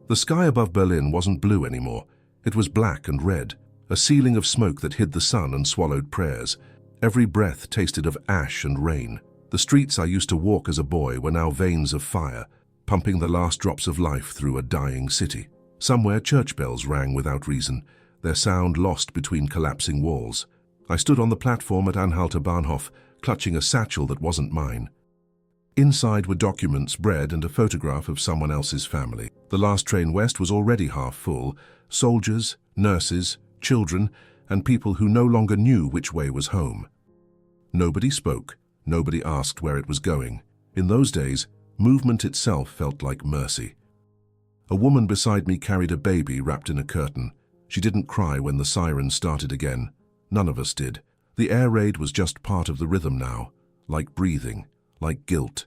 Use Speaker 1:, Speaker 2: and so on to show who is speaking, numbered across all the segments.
Speaker 1: The sky above Berlin wasn't blue anymore. It was black and red, a ceiling of smoke that hid the sun and swallowed prayers. Every breath tasted of ash and rain. The streets I used to walk as a boy were now veins of fire, pumping the last drops of life through a dying city. Somewhere church bells rang without reason, their sound lost between collapsing walls. I stood on the platform at Anhalter Bahnhof, clutching a satchel that wasn't mine. Inside were documents, bread, and a photograph of someone else's family. The last train west was already half full. Soldiers, nurses, children, and people who no longer knew which way was home. Nobody spoke. Nobody asked where it was going. In those days, movement itself felt like mercy. A woman beside me carried a baby wrapped in a curtain. She didn't cry when the siren started again. None of us did. The air raid was just part of the rhythm now, like breathing, like guilt.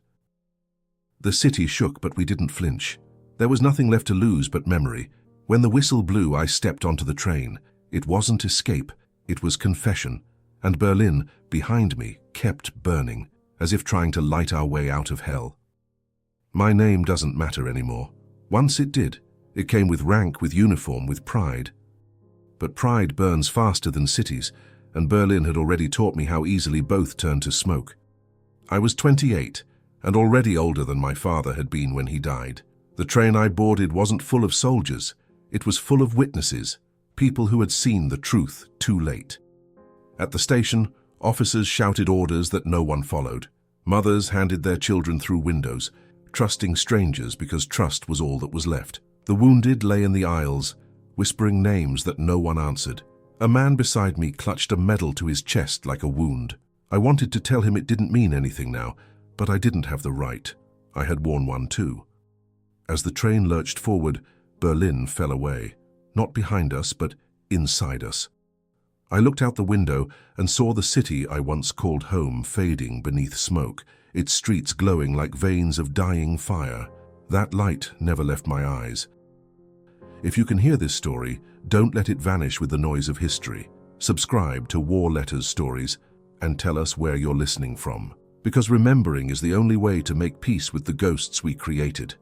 Speaker 1: The city shook, but we didn't flinch. There was nothing left to lose but memory. When the whistle blew, I stepped onto the train. It wasn't escape, it was confession. And Berlin, behind me, kept burning, as if trying to light our way out of hell. My name doesn't matter anymore. Once it did. It came with rank, with uniform, with pride. But pride burns faster than cities, and Berlin had already taught me how easily both turn to smoke. I was 28, and already older than my father had been when he died. The train I boarded wasn't full of soldiers. It was full of witnesses, people who had seen the truth too late. At the station, officers shouted orders that no one followed. Mothers handed their children through windows, trusting strangers because trust was all that was left. The wounded lay in the aisles, whispering names that no one answered. A man beside me clutched a medal to his chest like a wound. I wanted to tell him it didn't mean anything now, but I didn't have the right. I had worn one too. As the train lurched forward, Berlin fell away. Not behind us, but inside us. I looked out the window and saw the city I once called home fading beneath smoke, its streets glowing like veins of dying fire. That light never left my eyes. If you can hear this story, don't let it vanish with the noise of history. Subscribe to War Letters Stories and tell us where you're listening from, because remembering is the only way to make peace with the ghosts we created.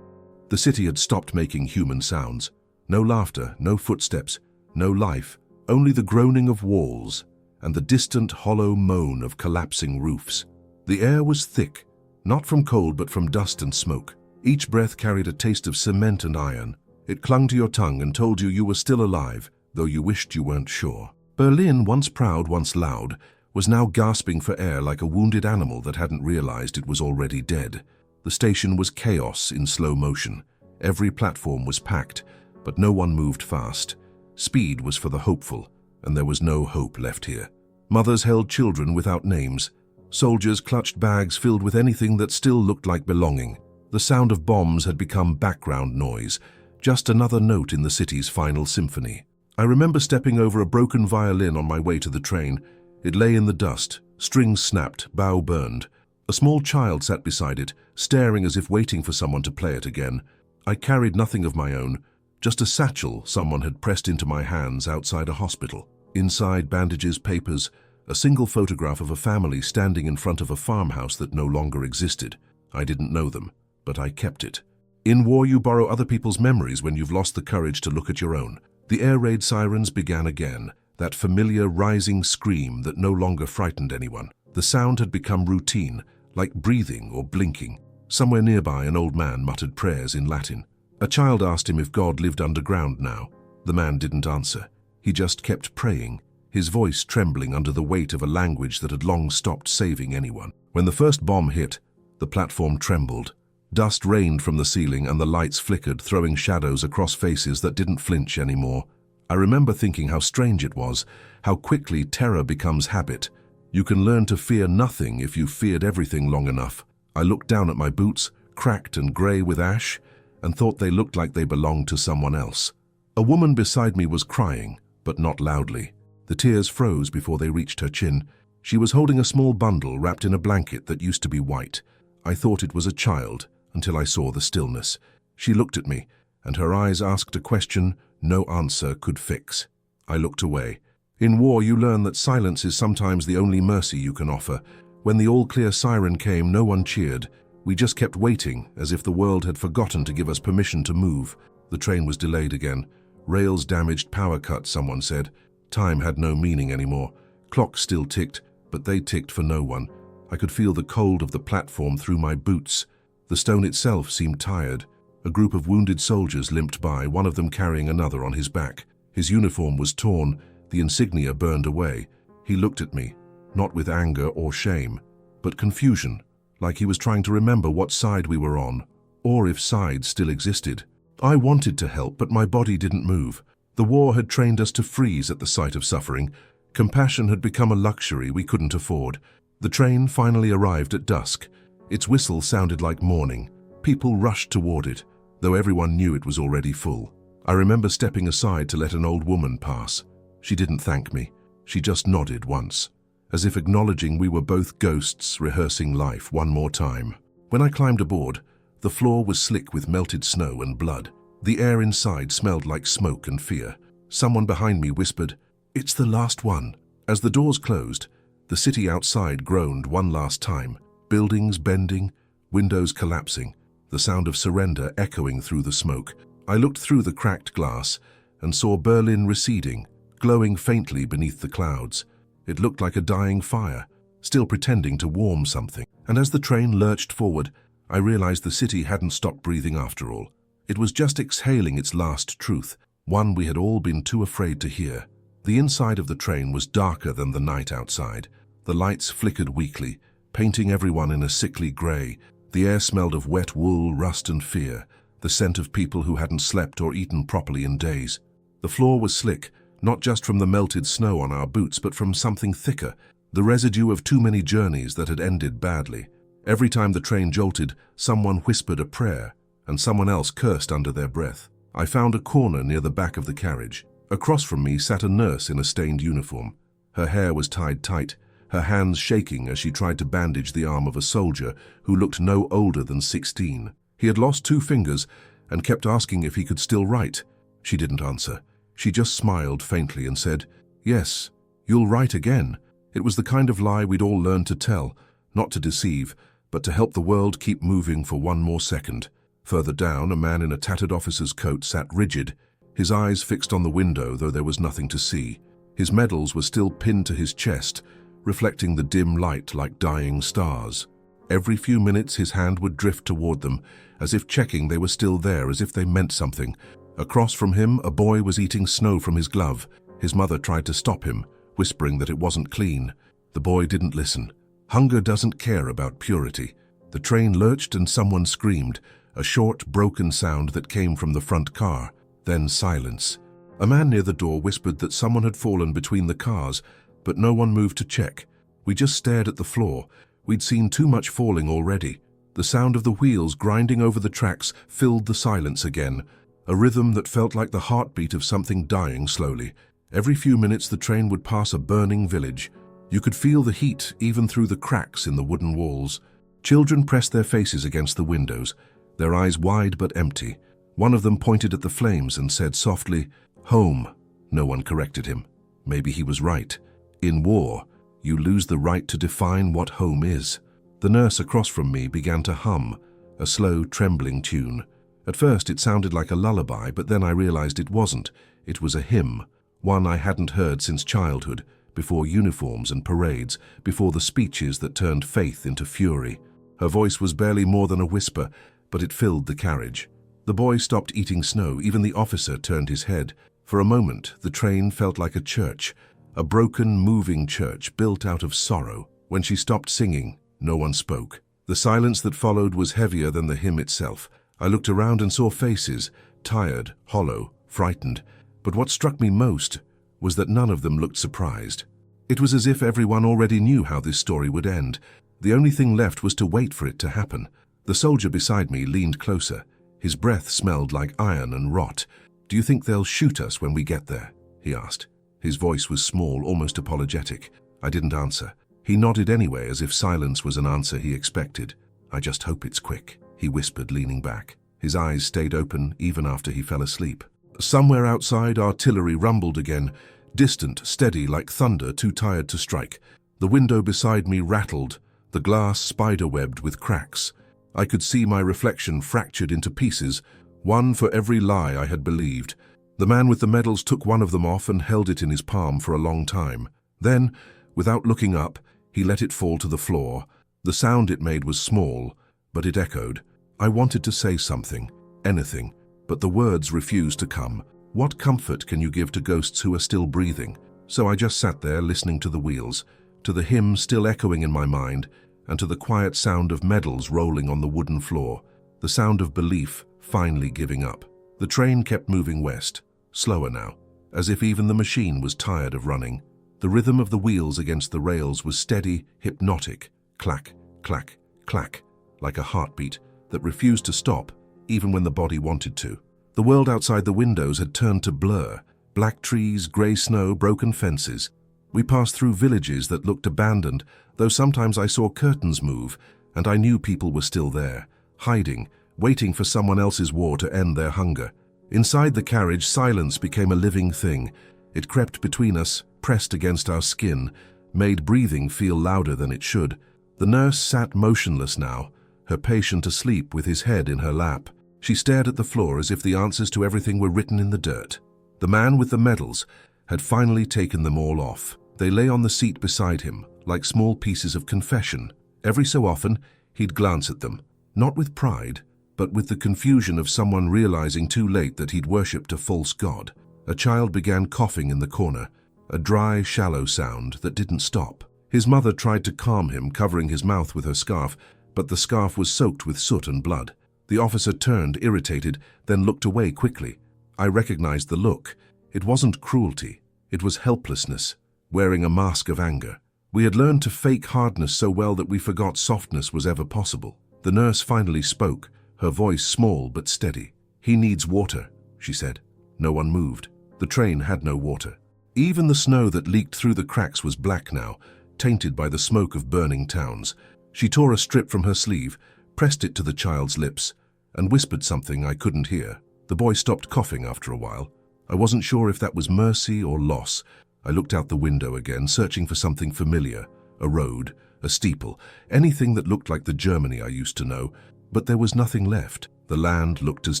Speaker 1: The city had stopped making human sounds. No laughter, no footsteps, no life, only the groaning of walls and the distant hollow moan of collapsing roofs. The air was thick, not from cold but from dust and smoke. Each breath carried a taste of cement and iron. It clung to your tongue and told you were still alive, though you wished you weren't sure. Berlin, once proud, once loud, was now gasping for air like a wounded animal that hadn't realized it was already dead. The station was chaos in slow motion. Every platform was packed, but no one moved fast. Speed was for the hopeful, and there was no hope left here. Mothers held children without names. Soldiers clutched bags filled with anything that still looked like belonging. The sound of bombs had become background noise, just another note in the city's final symphony. I remember stepping over a broken violin on my way to the train. It lay in the dust, strings snapped, bow burned. A small child sat beside it, staring as if waiting for someone to play it again. I carried nothing of my own, just a satchel someone had pressed into my hands outside a hospital. Inside, bandages, papers, a single photograph of a family standing in front of a farmhouse that no longer existed. I didn't know them, but I kept it. In war, you borrow other people's memories when you've lost the courage to look at your own. The air raid sirens began again, that familiar rising scream that no longer frightened anyone. The sound had become routine, like breathing or blinking. Somewhere nearby, an old man muttered prayers in Latin. A child asked him if God lived underground now. The man didn't answer. He just kept praying, his voice trembling under the weight of a language that had long stopped saving anyone. When the first bomb hit, the platform trembled. Dust rained from the ceiling and the lights flickered, throwing shadows across faces that didn't flinch anymore. I remember thinking how strange it was, how quickly terror becomes habit. You can learn to fear nothing if you've feared everything long enough. I looked down at my boots, cracked and grey with ash, and thought they looked like they belonged to someone else. A woman beside me was crying, but not loudly. The tears froze before they reached her chin. She was holding a small bundle wrapped in a blanket that used to be white. I thought it was a child until I saw the stillness. She looked at me, and her eyes asked a question no answer could fix. I looked away. In war, you learn that silence is sometimes the only mercy you can offer. When the all-clear siren came, no one cheered. We just kept waiting, as if the world had forgotten to give us permission to move. The train was delayed again. Rails damaged, power cut, someone said. Time had no meaning anymore. Clocks still ticked, but they ticked for no one. I could feel the cold of the platform through my boots. The stone itself seemed tired. A group of wounded soldiers limped by, one of them carrying another on his back. His uniform was torn, the insignia burned away. He looked at me, not with anger or shame, but confusion, like he was trying to remember what side we were on, or if sides still existed. I wanted to help, but my body didn't move. The war had trained us to freeze at the sight of suffering. Compassion had become a luxury we couldn't afford. The train finally arrived at dusk. Its whistle sounded like morning. People rushed toward it, though everyone knew it was already full. I remember stepping aside to let an old woman pass. She didn't thank me. She just nodded once, as if acknowledging we were both ghosts rehearsing life one more time. When I climbed aboard, the floor was slick with melted snow and blood. The air inside smelled like smoke and fear. Someone behind me whispered, "It's the last one." As the doors closed, the city outside groaned one last time. Buildings bending, windows collapsing, the sound of surrender echoing through the smoke. I looked through the cracked glass and saw Berlin receding, glowing faintly beneath the clouds. It looked like a dying fire, still pretending to warm something. And as the train lurched forward, I realized the city hadn't stopped breathing after all. It was just exhaling its last truth, one we had all been too afraid to hear. The inside of the train was darker than the night outside. The lights flickered weakly, painting everyone in a sickly gray. The air smelled of wet wool, rust and fear, the scent of people who hadn't slept or eaten properly in days. The floor was slick, not just from the melted snow on our boots, but from something thicker, the residue of too many journeys that had ended badly. Every time the train jolted, someone whispered a prayer, and someone else cursed under their breath. I found a corner near the back of the carriage. Across from me sat a nurse in a stained uniform. Her hair was tied tight, her hands shaking as she tried to bandage the arm of a soldier who looked no older than 16. He had lost 2 fingers and kept asking if he could still write. She didn't answer. She just smiled faintly and said, "Yes, you'll write again." It was the kind of lie we'd all learned to tell, not to deceive, but to help the world keep moving for one more second. Further down, a man in a tattered officer's coat sat rigid, his eyes fixed on the window, though there was nothing to see. His medals were still pinned to his chest, reflecting the dim light like dying stars. Every few minutes his hand would drift toward them, as if checking they were still there, as if they meant something. Across from him, a boy was eating snow from his glove. His mother tried to stop him, whispering that it wasn't clean. The boy didn't listen. Hunger doesn't care about purity. The train lurched and someone screamed, a short, broken sound that came from the front car. Then silence. A man near the door whispered that someone had fallen between the cars, but no one moved to check. We just stared at the floor. We'd seen too much falling already. The sound of the wheels grinding over the tracks filled the silence again, a rhythm that felt like the heartbeat of something dying slowly. Every few minutes the train would pass a burning village. You could feel the heat even through the cracks in the wooden walls. Children pressed their faces against the windows, their eyes wide but empty. One of them pointed at the flames and said softly, "Home." No one corrected him. Maybe he was right. In war, you lose the right to define what home is. The nurse across from me began to hum, a slow, trembling tune. At first it sounded like a lullaby, but then I realized it wasn't. It was a hymn, one I hadn't heard since childhood, before uniforms and parades, before the speeches that turned faith into fury. Her voice was barely more than a whisper, but it filled the carriage. The boy stopped eating snow. Even the officer turned his head. For a moment, the train felt like a church, a broken, moving church built out of sorrow. When she stopped singing, no one spoke. The silence that followed was heavier than the hymn itself. I looked around and saw faces, tired, hollow, frightened. But what struck me most was that none of them looked surprised. It was as if everyone already knew how this story would end. The only thing left was to wait for it to happen. The soldier beside me leaned closer. His breath smelled like iron and rot. "Do you think they'll shoot us when we get there?" he asked. His voice was small, almost apologetic. I didn't answer. He nodded anyway, as if silence was an answer he expected. "I just hope it's quick," he whispered, leaning back. His eyes stayed open even after he fell asleep. Somewhere outside, artillery rumbled again, distant, steady, like thunder too tired to strike. The window beside me rattled, the glass spider-webbed with cracks. I could see my reflection fractured into pieces, one for every lie I had believed. The man with the medals took one of them off and held it in his palm for a long time. Then, without looking up, he let it fall to the floor. The sound it made was small, but it echoed. I wanted to say something, anything, but the words refused to come. What comfort can you give to ghosts who are still breathing? So I just sat there listening to the wheels, to the hymn still echoing in my mind, and to the quiet sound of medals rolling on the wooden floor, the sound of belief finally giving up. The train kept moving west, slower now, as if even the machine was tired of running. The rhythm of the wheels against the rails was steady, hypnotic, clack, clack, clack, like a heartbeat that refused to stop even when the body wanted to. The world outside the windows had turned to blur, black trees, grey snow, broken fences. We passed through villages that looked abandoned, though sometimes I saw curtains move, and I knew people were still there, hiding, waiting for someone else's war to end their hunger. Inside the carriage, silence became a living thing. It crept between us, pressed against our skin, made breathing feel louder than it should. The nurse sat motionless now, her patient asleep with his head in her lap. She stared at the floor as if the answers to everything were written in the dirt. The man with the medals had finally taken them all off. They lay on the seat beside him, like small pieces of confession. Every so often, he'd glance at them, not with pride, but with the confusion of someone realizing too late that he'd worshipped a false god. A child began coughing in the corner, a dry, shallow sound that didn't stop. His mother tried to calm him, covering his mouth with her scarf, but the scarf was soaked with soot and blood. The officer turned, irritated, then looked away quickly. I recognized the look. It wasn't cruelty. It was helplessness, wearing a mask of anger. We had learned to fake hardness so well that we forgot softness was ever possible. The nurse finally spoke, her voice small but steady. "He needs water," she said. No one moved. The train had no water. Even the snow that leaked through the cracks was black now, tainted by the smoke of burning towns. She tore a strip from her sleeve, pressed it to the child's lips, and whispered something I couldn't hear. The boy stopped coughing after a while. I wasn't sure if that was mercy or loss. I looked out the window again, searching for something familiar. A road, a steeple, anything that looked like the Germany I used to know. But there was nothing left. The land looked as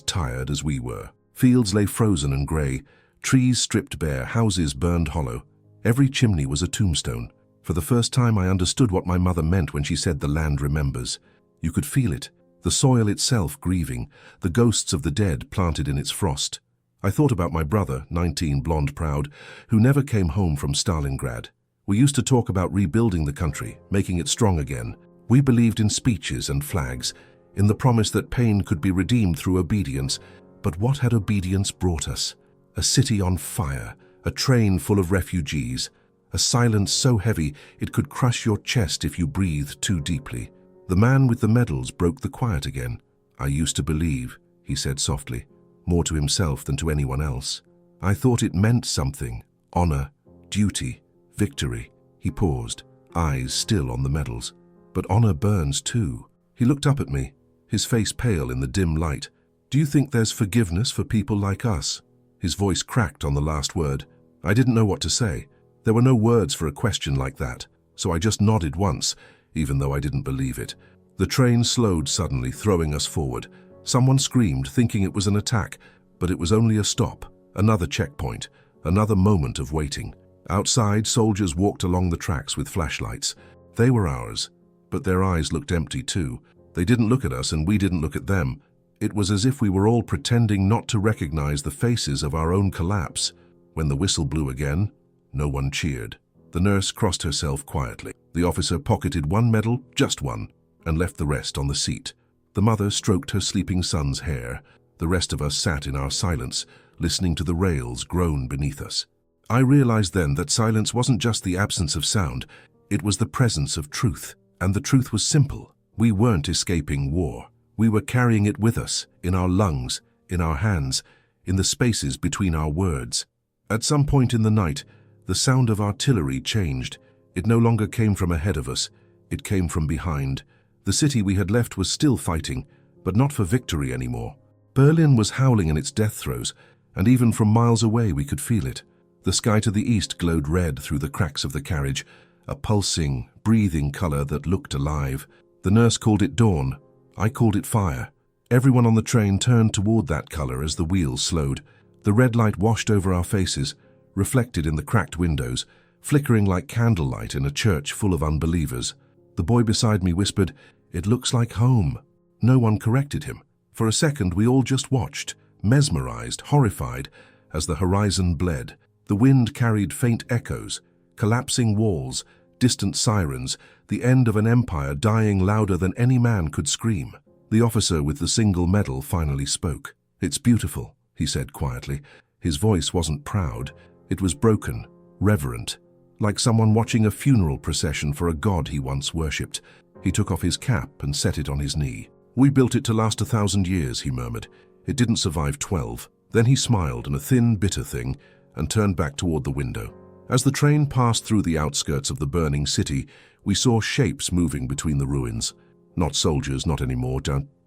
Speaker 1: tired as we were. Fields lay frozen and grey, trees stripped bare, houses burned hollow. Every chimney was a tombstone. For the first time I understood what my mother meant when she said the land remembers. You could feel it, the soil itself grieving, the ghosts of the dead planted in its frost. I thought about my brother, 19, blonde proud, who never came home from Stalingrad. We used to talk about rebuilding the country, making it strong again. We believed in speeches and flags, in the promise that pain could be redeemed through obedience. But what had obedience brought us? A city on fire, a train full of refugees, a silence so heavy it could crush your chest if you breathed too deeply. The man with the medals broke the quiet again. "I used to believe," he said softly, more to himself than to anyone else. "I thought it meant something, honor, duty, victory." He paused, eyes still on the medals. "But honor burns too." He looked up at me, his face pale in the dim light. "Do you think there's forgiveness for people like us?" His voice cracked on the last word. I didn't know what to say. There were no words for a question like that, so I just nodded once, even though I didn't believe it. The train slowed suddenly, throwing us forward. Someone screamed, thinking it was an attack, but it was only a stop, another checkpoint, another moment of waiting. Outside, soldiers walked along the tracks with flashlights. They were ours, but their eyes looked empty too. They didn't look at us and we didn't look at them. It was as if we were all pretending not to recognize the faces of our own collapse. When the whistle blew again, no one cheered. The nurse crossed herself quietly. The officer pocketed one medal, just one, and left the rest on the seat. The mother stroked her sleeping son's hair. The rest of us sat in our silence, listening to the rails groan beneath us. I realized then that silence wasn't just the absence of sound, it was the presence of truth. And the truth was simple. We weren't escaping war. We were carrying it with us, in our lungs, in our hands, in the spaces between our words. At some point in the night, the sound of artillery changed. It no longer came from ahead of us, it came from behind. The city we had left was still fighting, but not for victory anymore. Berlin was howling in its death throes, and even from miles away we could feel it. The sky to the east glowed red through the cracks of the carriage, a pulsing, breathing color that looked alive. The nurse called it dawn. I called it fire. Everyone on the train turned toward that color as the wheels slowed. The red light washed over our faces, reflected in the cracked windows, flickering like candlelight in a church full of unbelievers. The boy beside me whispered, "It looks like home." No one corrected him. For a second, we all just watched, mesmerized, horrified, as the horizon bled. The wind carried faint echoes, collapsing walls, distant sirens, the end of an empire dying louder than any man could scream. The officer with the single medal finally spoke. "It's beautiful," he said quietly. His voice wasn't proud. It was broken, reverent, like someone watching a funeral procession for a god he once worshipped. He took off his cap and set it on his knee. "We built it to last 1,000 years, he murmured. "It didn't survive 12. Then he smiled in a thin, bitter thing and turned back toward the window. As the train passed through the outskirts of the burning city, we saw shapes moving between the ruins. Not soldiers, not anymore,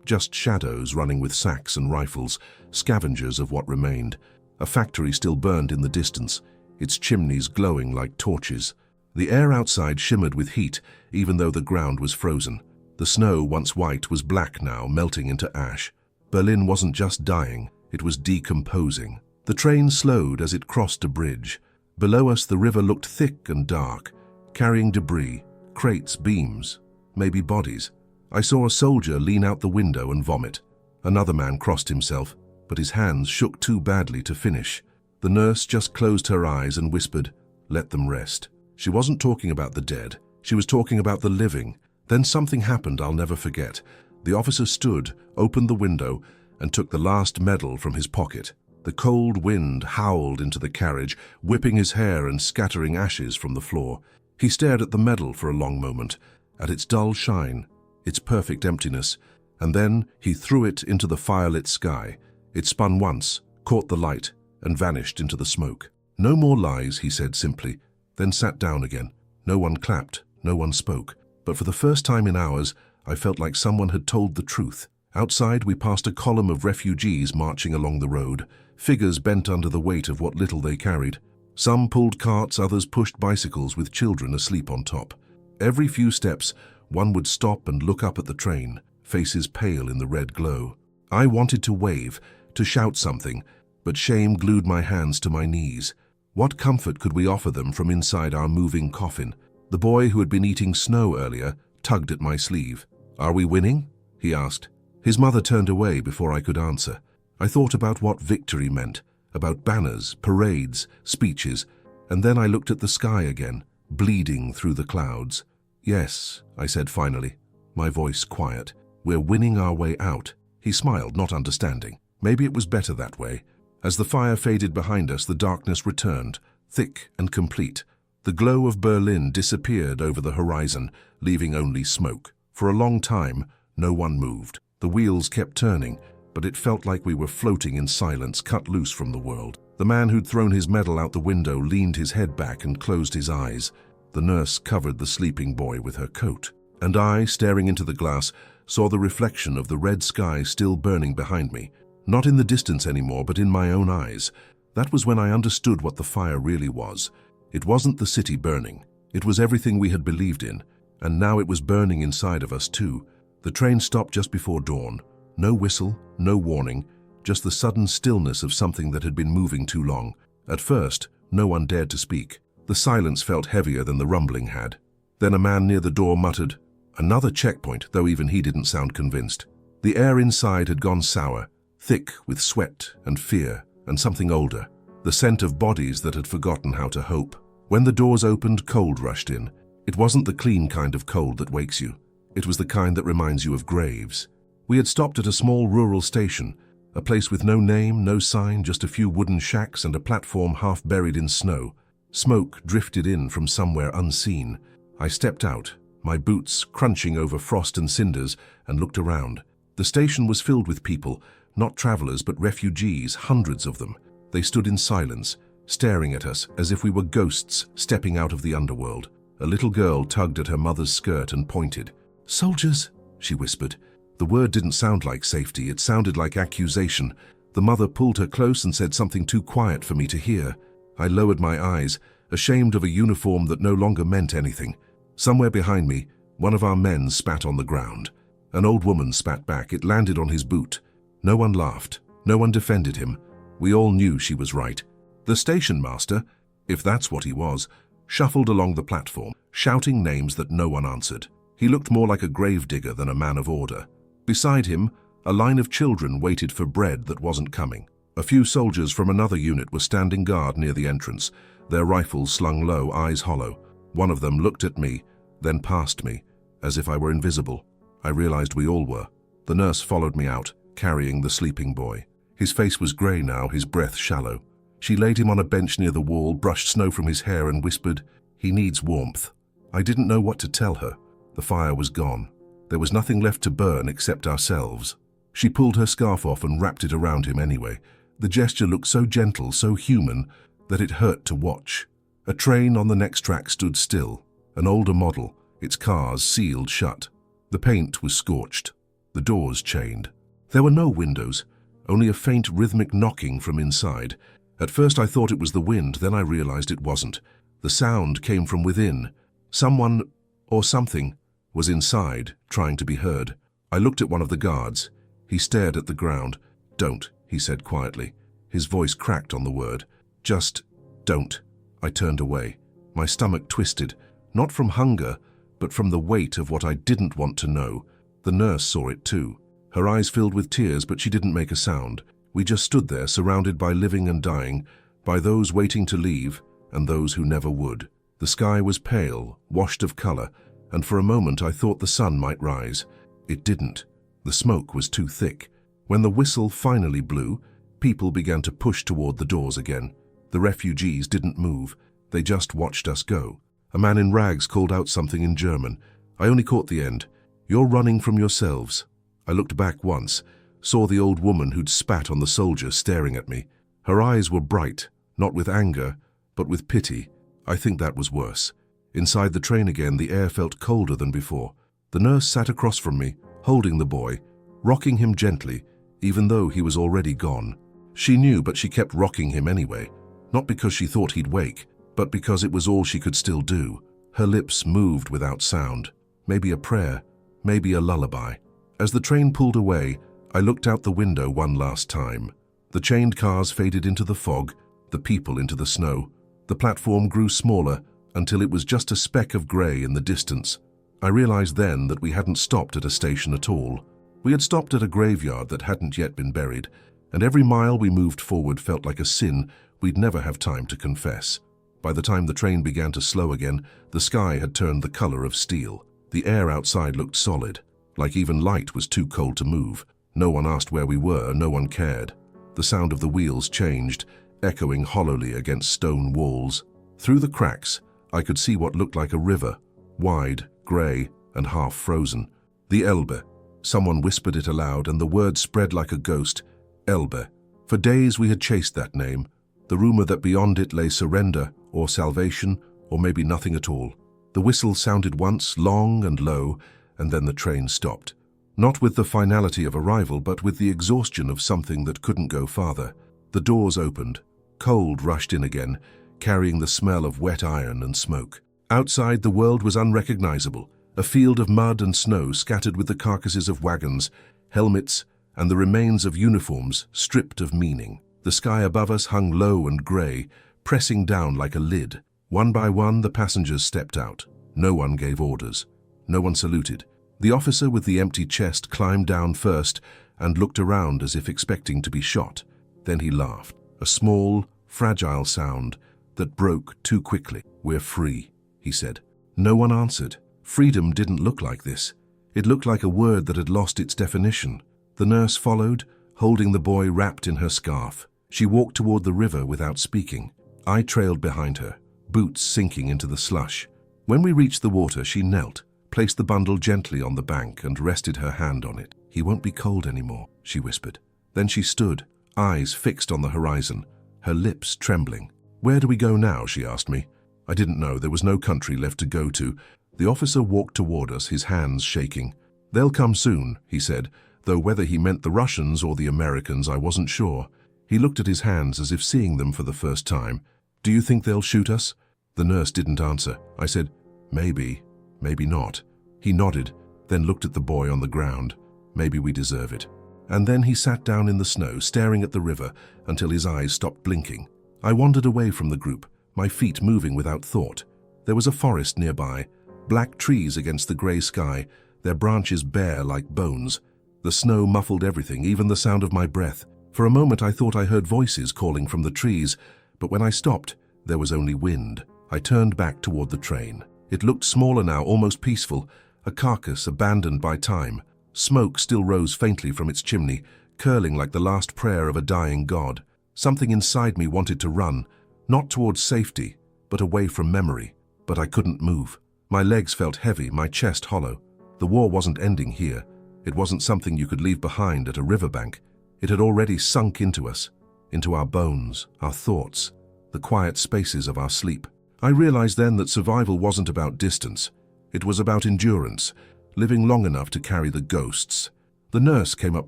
Speaker 1: just shadows running with sacks and rifles, scavengers of what remained. A factory still burned in the distance, its chimneys glowing like torches. The air outside shimmered with heat, even though the ground was frozen. The snow, once white, was black now, melting into ash. Berlin wasn't just dying, it was decomposing. The train slowed as it crossed a bridge. Below us, the river looked thick and dark, carrying debris, crates, beams, maybe bodies. I saw a soldier lean out the window and vomit. Another man crossed himself, but his hands shook too badly to finish. The nurse just closed her eyes and whispered, "Let them rest." She wasn't talking about the dead. She was talking about the living. Then something happened I'll never forget. The officer stood, opened the window, and took the last medal from his pocket. The cold wind howled into the carriage, whipping his hair and scattering ashes from the floor. He stared at the medal for a long moment, at its dull shine, its perfect emptiness, and then he threw it into the firelit sky. It spun once, caught the light, and vanished into the smoke. "No more lies," he said simply, then sat down again. No one clapped, no one spoke. But for the first time in hours, I felt like someone had told the truth. Outside, we passed a column of refugees marching along the road, figures bent under the weight of what little they carried. Some pulled carts, others pushed bicycles with children asleep on top. Every few steps, one would stop and look up at the train, faces pale in the red glow. I wanted to wave, to shout something, but shame glued my hands to my knees. What comfort could we offer them from inside our moving coffin? The boy who had been eating snow earlier tugged at my sleeve. "Are we winning?" he asked. His mother turned away before I could answer. I thought about what victory meant, about banners, parades, speeches, and then I looked at the sky again, bleeding through the clouds. "Yes," I said finally, my voice quiet. "We're winning our way out." He smiled, not understanding. Maybe it was better that way. As the fire faded behind us, the darkness returned, thick and complete. The glow of Berlin disappeared over the horizon, leaving only smoke. For a long time, no one moved. The wheels kept turning, but it felt like we were floating in silence, cut loose from the world. The man who'd thrown his medal out the window leaned his head back and closed his eyes. The nurse covered the sleeping boy with her coat. And I, staring into the glass, saw the reflection of the red sky still burning behind me. Not in the distance anymore, but in my own eyes. That was when I understood what the fire really was. It wasn't the city burning. It was everything we had believed in. And now it was burning inside of us too. The train stopped just before dawn. No whistle, no warning, just the sudden stillness of something that had been moving too long. At first, no one dared to speak. The silence felt heavier than the rumbling had. Then a man near the door muttered, "Another checkpoint," though even he didn't sound convinced. The air inside had gone sour, thick with sweat and fear and something older, the scent of bodies that had forgotten how to hope. When the doors opened, cold rushed in. It wasn't the clean kind of cold that wakes you. It was the kind that reminds you of graves. We had stopped at a small rural station, a place with no name, no sign, just a few wooden shacks and a platform half buried in snow. Smoke drifted in from somewhere unseen. I stepped out, my boots crunching over frost and cinders, and looked around. The station was filled with people, not travelers but refugees, hundreds of them. They stood in silence, staring at us as if we were ghosts stepping out of the underworld. A little girl tugged at her mother's skirt and pointed. "Soldiers," she whispered. The word didn't sound like safety, it sounded like accusation. The mother pulled her close and said something too quiet for me to hear. I lowered my eyes, ashamed of a uniform that no longer meant anything. Somewhere behind me, one of our men spat on the ground. An old woman spat back. It landed on his boot. No one laughed. No one defended him. We all knew she was right. The station master, if that's what he was, shuffled along the platform, shouting names that no one answered. He looked more like a gravedigger than a man of order. Beside him, a line of children waited for bread that wasn't coming. A few soldiers from another unit were standing guard near the entrance, their rifles slung low, eyes hollow. One of them looked at me, then past me, as if I were invisible. I realized we all were. The nurse followed me out, carrying the sleeping boy. His face was grey now, his breath shallow. She laid him on a bench near the wall, brushed snow from his hair and whispered, "He needs warmth." I didn't know what to tell her. The fire was gone. There was nothing left to burn except ourselves. She pulled her scarf off and wrapped it around him anyway. The gesture looked so gentle, so human, that it hurt to watch. A train on the next track stood still, an older model, its cars sealed shut. The paint was scorched, the doors chained. There were no windows, only a faint rhythmic knocking from inside. At first I thought it was the wind, then I realized it wasn't. The sound came from within. Someone, or something, was inside, trying to be heard. I looked at one of the guards. He stared at the ground. "Don't," he said quietly. His voice cracked on the word. "Just don't." I turned away. My stomach twisted, not from hunger, but from the weight of what I didn't want to know. The nurse saw it too. Her eyes filled with tears, but she didn't make a sound. We just stood there, surrounded by living and dying, by those waiting to leave and those who never would. The sky was pale, washed of color, and for a moment I thought the sun might rise. It didn't. The smoke was too thick. When the whistle finally blew, people began to push toward the doors again. The refugees didn't move. They just watched us go. A man in rags called out something in German. I only caught the end. "You're running from yourselves." I looked back once, saw the old woman who'd spat on the soldier staring at me. Her eyes were bright, not with anger, but with pity. I think that was worse. Inside the train again, the air felt colder than before. The nurse sat across from me, holding the boy, rocking him gently, even though he was already gone. She knew, but she kept rocking him anyway. Not because she thought he'd wake, but because it was all she could still do. Her lips moved without sound. Maybe a prayer, maybe a lullaby. As the train pulled away, I looked out the window one last time. The chained cars faded into the fog, the people into the snow. The platform grew smaller until it was just a speck of grey in the distance. I realized then that we hadn't stopped at a station at all. We had stopped at a graveyard that hadn't yet been buried, and every mile we moved forward felt like a sin we'd never have time to confess. By the time the train began to slow again, the sky had turned the color of steel. The air outside looked solid, like even light was too cold to move. No one asked where we were, no one cared. The sound of the wheels changed, echoing hollowly against stone walls. Through the cracks, I could see what looked like a river, wide, grey, and half frozen. The Elbe. Someone whispered it aloud, and the word spread like a ghost. Elbe. For days we had chased that name, the rumor that beyond it lay surrender, or salvation, or maybe nothing at all. The whistle sounded once, long and low, and then the train stopped. Not with the finality of arrival, but with the exhaustion of something that couldn't go farther. The doors opened. Cold rushed in again, carrying the smell of wet iron and smoke. Outside, the world was unrecognizable, a field of mud and snow scattered with the carcasses of wagons, helmets, and the remains of uniforms stripped of meaning. The sky above us hung low and grey, pressing down like a lid. One by one, the passengers stepped out. No one gave orders. No one saluted. The officer with the empty chest climbed down first and looked around as if expecting to be shot. Then he laughed, a small, fragile sound that broke too quickly. "We're free," he said. No one answered. Freedom didn't look like this. It looked like a word that had lost its definition. The nurse followed, holding the boy wrapped in her scarf. She walked toward the river without speaking. I trailed behind her, boots sinking into the slush. When we reached the water, she knelt, placed the bundle gently on the bank and rested her hand on it. "He won't be cold anymore," she whispered. Then she stood, eyes fixed on the horizon, her lips trembling. "Where do we go now?" she asked me. I didn't know. There was no country left to go to. The officer walked toward us, his hands shaking. "They'll come soon," he said, though whether he meant the Russians or the Americans, I wasn't sure. He looked at his hands as if seeing them for the first time. "Do you think they'll shoot us?" The nurse didn't answer. I said, "Maybe, maybe not." He nodded. then looked at the boy on the ground. Maybe we deserve it. And then he sat down in the snow, staring at the river until his eyes stopped blinking. I wandered away from the group, my feet moving without thought. There was a forest nearby, black trees against the grey sky, their branches bare like bones. The snow muffled everything, even the sound of my breath. For a moment I thought I heard voices calling from the trees, but when I stopped, there was only wind. I turned back toward the train. It looked smaller now, almost peaceful, a carcass abandoned by time. Smoke still rose faintly from its chimney, curling like the last prayer of a dying god. Something inside me wanted to run, not towards safety, but away from memory. But I couldn't move. My legs felt heavy, my chest hollow. The war wasn't ending here. It wasn't something you could leave behind at a riverbank. It had already sunk into us, into our bones, our thoughts, the quiet spaces of our sleep. I realized then that survival wasn't about distance. It was about endurance, living long enough to carry the ghosts. The nurse came up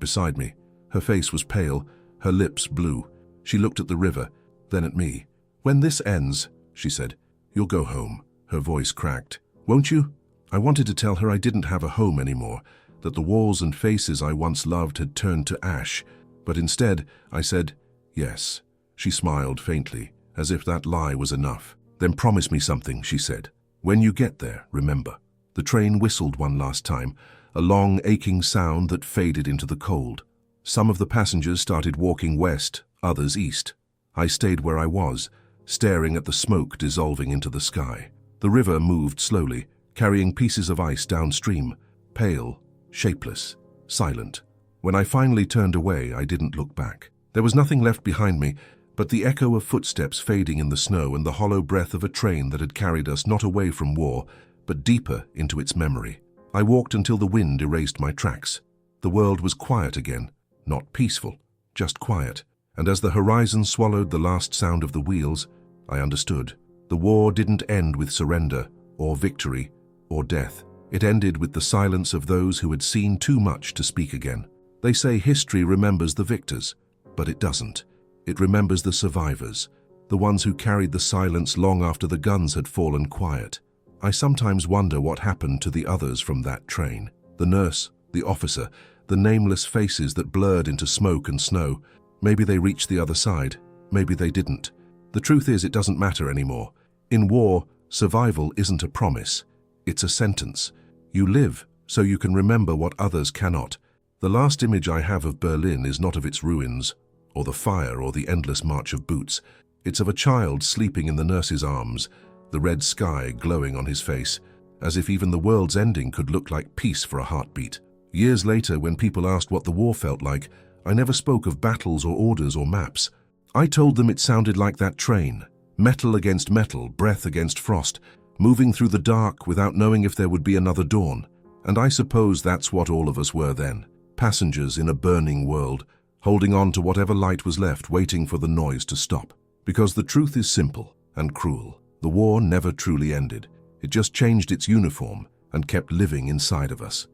Speaker 1: beside me. Her face was pale, her lips blue. She looked at the river, then at me. "When this ends," she said, "you'll go home." Her voice cracked. "Won't you?" I wanted to tell her I didn't have a home anymore, that the walls and faces I once loved had turned to ash. But instead, I said, "Yes." She smiled faintly, as if that lie was enough. "Then promise me something," she said. "When you get there, remember." The train whistled one last time, a long, aching sound that faded into the cold. Some of the passengers started walking west, others east. I stayed where I was, staring at the smoke dissolving into the sky. The river moved slowly, carrying pieces of ice downstream, pale, shapeless, silent. When I finally turned away, I didn't look back. There was nothing left behind me but the echo of footsteps fading in the snow and the hollow breath of a train that had carried us not away from war, but deeper into its memory. I walked until the wind erased my tracks. The world was quiet again, not peaceful, just quiet. And as the horizon swallowed the last sound of the wheels, I understood. The war didn't end with surrender, or victory, or death. It ended with the silence of those who had seen too much to speak again. They say history remembers the victors, but it doesn't. It remembers the survivors, the ones who carried the silence long after the guns had fallen quiet. I sometimes wonder what happened to the others from that train. The nurse, the officer, the nameless faces that blurred into smoke and snow. Maybe they reached the other side. Maybe they didn't. The truth is, it doesn't matter anymore. In war, survival isn't a promise. It's a sentence. You live so you can remember what others cannot. The last image I have of Berlin is not of its ruins, or the fire, or the endless march of boots. It's of a child sleeping in the nurse's arms, the red sky glowing on his face, as if even the world's ending could look like peace for a heartbeat. Years later, when people asked what the war felt like, I never spoke of battles or orders or maps. I told them it sounded like that train, metal against metal, breath against frost, moving through the dark without knowing if there would be another dawn. And I suppose that's what all of us were then, passengers in a burning world, holding on to whatever light was left, waiting for the noise to stop. Because the truth is simple and cruel. The war never truly ended. It just changed its uniform and kept living inside of us.